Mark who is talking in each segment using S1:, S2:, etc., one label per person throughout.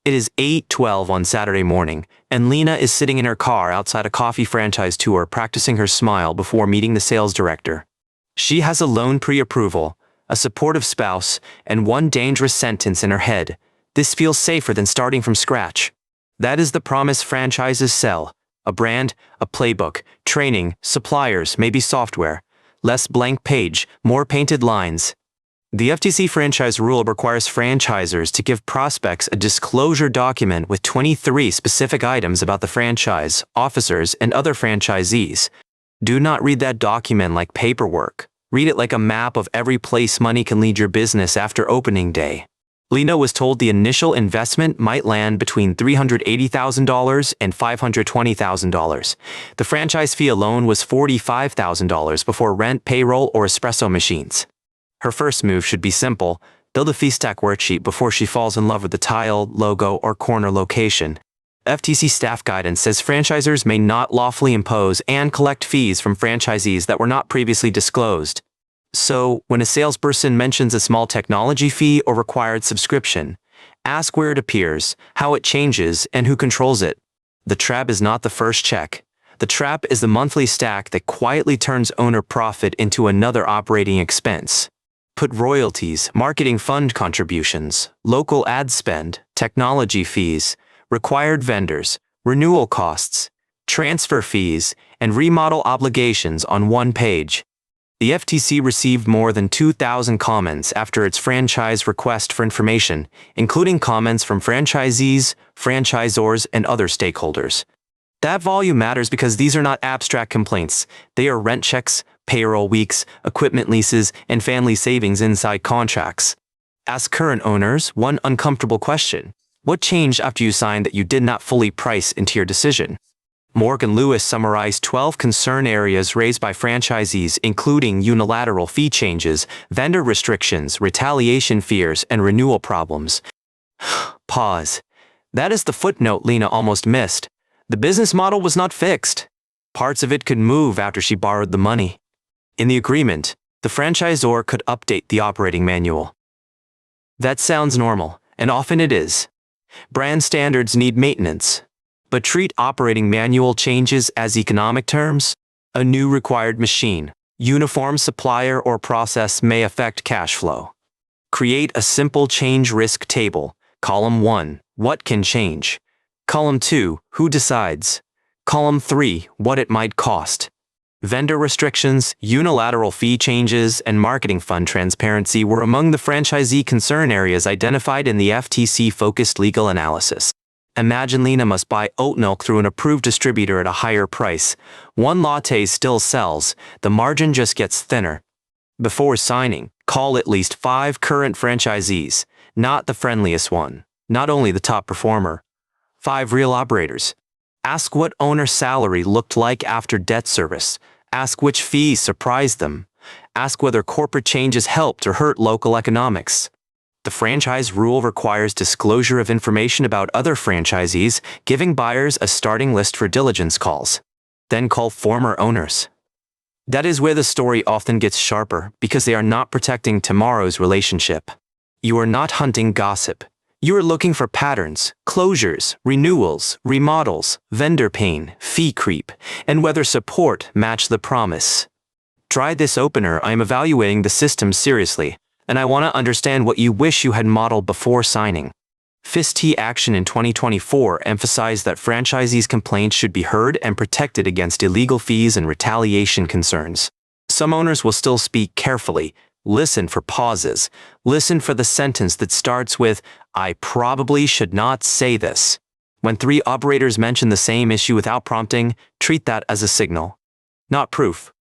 S1: It is 8:12 on Saturday morning, and Lena is sitting in her car outside a coffee franchise tour practicing her smile before meeting the sales director. She has a loan pre-approval, a supportive spouse, and one dangerous sentence in her head. This feels safer than starting from scratch. That is the promise franchises sell. A brand, a playbook, training, suppliers, maybe software. Less blank page, more painted lines. The FTC franchise rule requires franchisors to give prospects a disclosure document with 23 specific items about the franchise, officers, and other franchisees. Do not read that document like paperwork. Read it like a map of every place money can lead your business after opening day. Lena was told the initial investment might land between $380,000 and $520,000. The franchise fee alone was $45,000 before rent, payroll, or espresso machines. Her first move should be simple: build a fee stack worksheet before she falls in love with the tile, logo, or corner location. FTC staff guidance says franchisors may not lawfully impose and collect fees from franchisees that were not previously disclosed. So, when a salesperson mentions a small technology fee or required subscription, ask where it appears, how it changes, and who controls it. The trap is not the first check. The trap is the monthly stack that quietly turns owner profit into another operating expense. Put royalties, marketing fund contributions, local ad spend, technology fees, required vendors, renewal costs, transfer fees, and remodel obligations on one page. The FTC received more than 2,000 comments after its franchise request for information, including comments from franchisees, franchisors, and other stakeholders. That volume matters because these are not abstract complaints. They are rent checks, payroll weeks, equipment leases, and family savings inside contracts. Ask current owners one uncomfortable question: what changed after you signed that you did not fully price into your decision? Morgan Lewis summarized 12 concern areas raised by franchisees, including unilateral fee changes, vendor restrictions, retaliation fears, and renewal problems. Pause. That is the footnote Lena almost missed. The business model was not fixed. Parts of it could move after she borrowed the money. In the agreement, the franchisor could update the operating manual. That sounds normal, and often it is. Brand standards need maintenance. But treat operating manual changes as economic terms. A new required machine, uniform supplier, or process may affect cash flow. Create a simple change risk table. Column 1, what can change? Column 2, who decides? Column 3, what it might cost. Vendor restrictions, unilateral fee changes, and marketing fund transparency were among the franchisee concern areas identified in the FTC-focused legal analysis. Imagine Lena must buy oat milk through an approved distributor at a higher price. One latte still sells, the margin just gets thinner. Before signing, call at least 5 current franchisees, not the friendliest one, not only the top performer. 5 real operators. Ask what owner salary looked like after debt service. Ask which fees surprised them. Ask whether corporate changes helped or hurt local economics. The franchise rule requires disclosure of information about other franchisees, giving buyers a starting list for diligence calls. Then call former owners. That is where the story often gets sharper, because they are not protecting tomorrow's relationship. You are not hunting gossip. You are looking for patterns, closures, renewals, remodels, vendor pain, fee creep, and whether support match the promise. Try this opener. I am evaluating the system seriously, and I want to understand what you wish you had modeled before signing. FTC action in 2024 emphasized that franchisees' complaints should be heard and protected against illegal fees and retaliation concerns. Some owners will still speak carefully. Listen for pauses. Listen for the sentence that starts with, "I probably should not say this." When 3 operators mention the same issue without prompting, treat that as a signal, not proof.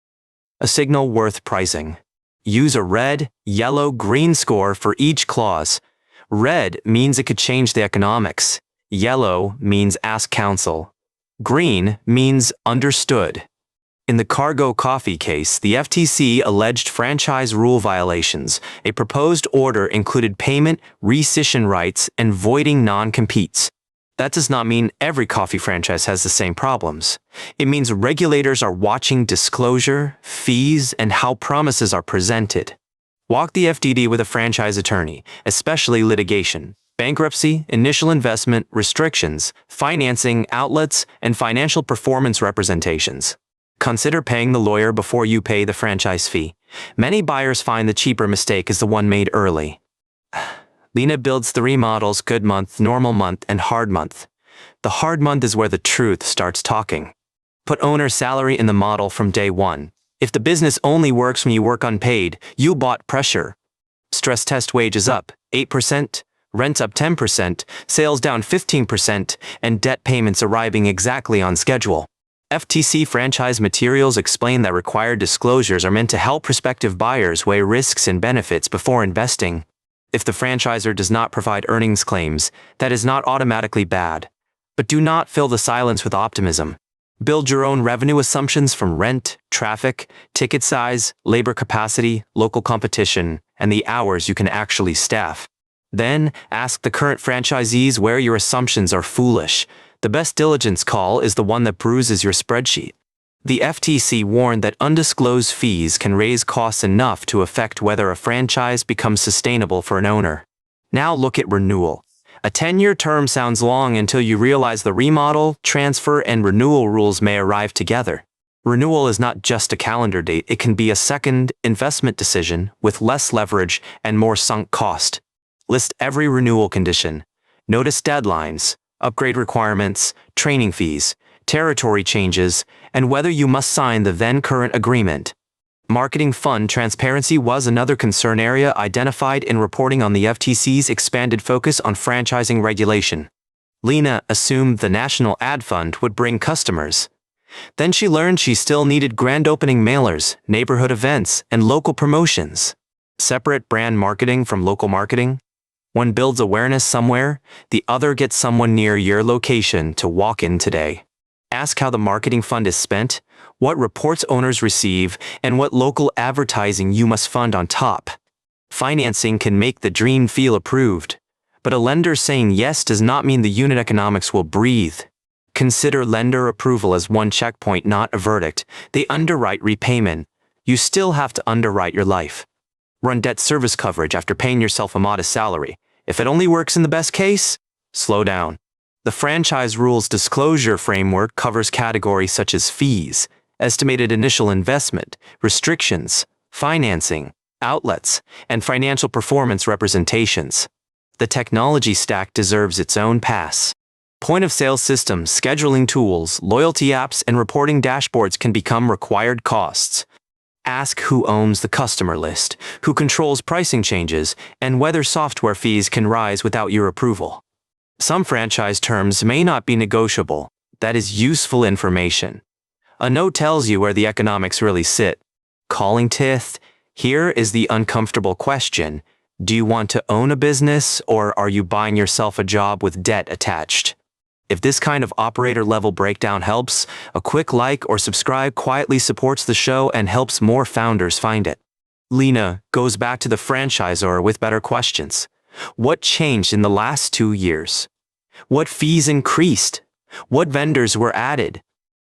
S1: A signal worth pricing. Use a red, yellow, green score for each clause. Red means it could change the economics. Yellow means ask counsel. Green means understood. In the Cargo Coffee case, the FTC alleged franchise rule violations. A proposed order included payment, rescission rights, and voiding non-competes. That does not mean every coffee franchise has the same problems. It means regulators are watching disclosure, fees, and how promises are presented. Walk the FDD with a franchise attorney, especially litigation. bankruptcy, initial investment, restrictions, financing, outlets, and financial performance representations. Consider paying the lawyer before you pay the franchise fee. Many buyers find the cheaper mistake is the one made early. Lena builds 3 models: good month, normal month, and hard month. The hard month is where the truth starts talking. Put owner's salary in the model from day one. If the business only works when you work unpaid, you bought pressure. Stress test: wages up 8%, rent up 10%, sales down 15%, and debt payments arriving exactly on schedule. FTC franchise materials explain that required disclosures are meant to help prospective buyers weigh risks and benefits before investing. If the franchisor does not provide earnings claims, that is not automatically bad. But do not fill the silence with optimism. Build your own revenue assumptions from rent, traffic, ticket size, labor capacity, local competition, and the hours you can actually staff. Then, ask the current franchisees where your assumptions are foolish. The best diligence call is the one that bruises your spreadsheet. The FTC warned that undisclosed fees can raise costs enough to affect whether a franchise becomes sustainable for an owner. Now look at renewal. A 10-year term sounds long until you realize the remodel, transfer, and renewal rules may arrive together. Renewal is not just a calendar date, it can be a second investment decision with less leverage and more sunk cost. List every renewal condition. Notice deadlines, upgrade requirements, training fees, territory changes, and whether you must sign the then current agreement. Marketing fund transparency was another concern area identified in reporting on the FTC's expanded focus on franchising regulation. Lena assumed the National Ad Fund would bring customers. Then she learned she still needed grand opening mailers, neighborhood events, and local promotions. Separate brand marketing from local marketing. One builds awareness somewhere, the other gets someone near your location to walk in today. Ask how the marketing fund is spent, what reports owners receive, and what local advertising you must fund on top. Financing can make the dream feel approved, but a lender saying yes does not mean the unit economics will breathe. Consider lender approval as one checkpoint, not a verdict. They underwrite repayment. You still have to underwrite your life. Run debt service coverage after paying yourself a modest salary. If it only works in the best case, slow down. The franchise rules disclosure framework covers categories such as fees, estimated initial investment, restrictions, financing, outlets, and financial performance representations. The technology stack deserves its own pass. Point-of-sale systems, scheduling tools, loyalty apps, and reporting dashboards can become required costs. Ask who owns the customer list, who controls pricing changes, and whether software fees can rise without your approval. Some franchise terms may not be negotiable. That is useful information. A note tells you where the economics really sit. Calling teeth. Here is the uncomfortable question. Do you want to own a business, or are you buying yourself a job with debt attached? If this kind of operator-level breakdown helps, a quick like or subscribe quietly supports the show and helps more founders find it. Lena goes back to the franchisor with better questions. What changed in the last 2 years? What fees increased? What vendors were added?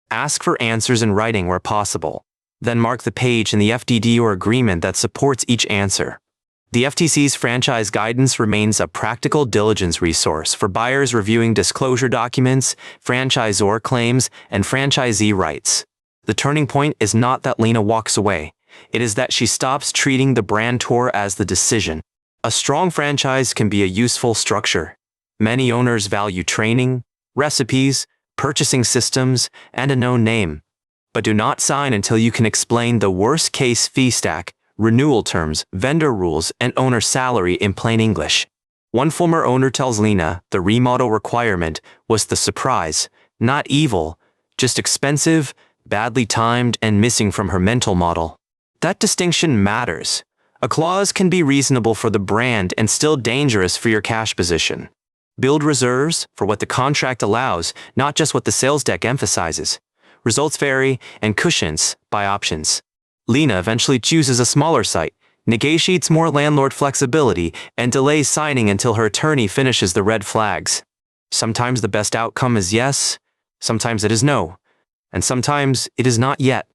S1: Ask for answers in writing where possible. Then mark the page in the FDD or agreement that supports each answer. The FTC's franchise guidance remains a practical diligence resource for buyers reviewing disclosure documents, franchisor claims, and franchisee rights. The turning point is not that Lena walks away. It is that she stops treating the brand tour as the decision. A strong franchise can be a useful structure. Many owners value training, recipes, purchasing systems, and a known name. But do not sign until you can explain the worst-case fee stack, renewal terms, vendor rules, and owner salary in plain English. One former owner tells Lena the remodel requirement was the surprise, not evil, just expensive, badly timed, and missing from her mental model. That distinction matters. A clause can be reasonable for the brand and still dangerous for your cash position. Build reserves for what the contract allows, not just what the sales deck emphasizes. Results vary, and cushions by options. Lena eventually chooses a smaller site, negotiates more landlord flexibility, and delays signing until her attorney finishes the red flags. Sometimes the best outcome is yes, sometimes it is no, and sometimes it is not yet,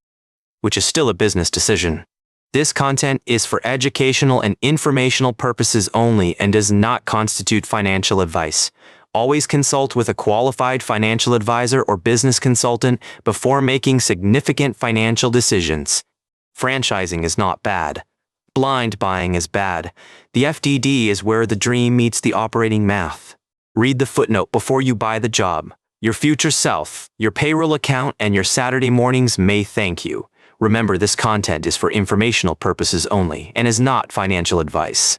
S1: which is still a business decision. This content is for educational and informational purposes only and does not constitute financial advice. Always consult with a qualified financial advisor or business consultant before making significant financial decisions. Franchising is not bad. Blind buying is bad. The FDD is where the dream meets the operating math. Read the footnote before you buy the job. Your future self, your payroll account, and your Saturday mornings may thank you. Remember, this content is for informational purposes only and is not financial advice.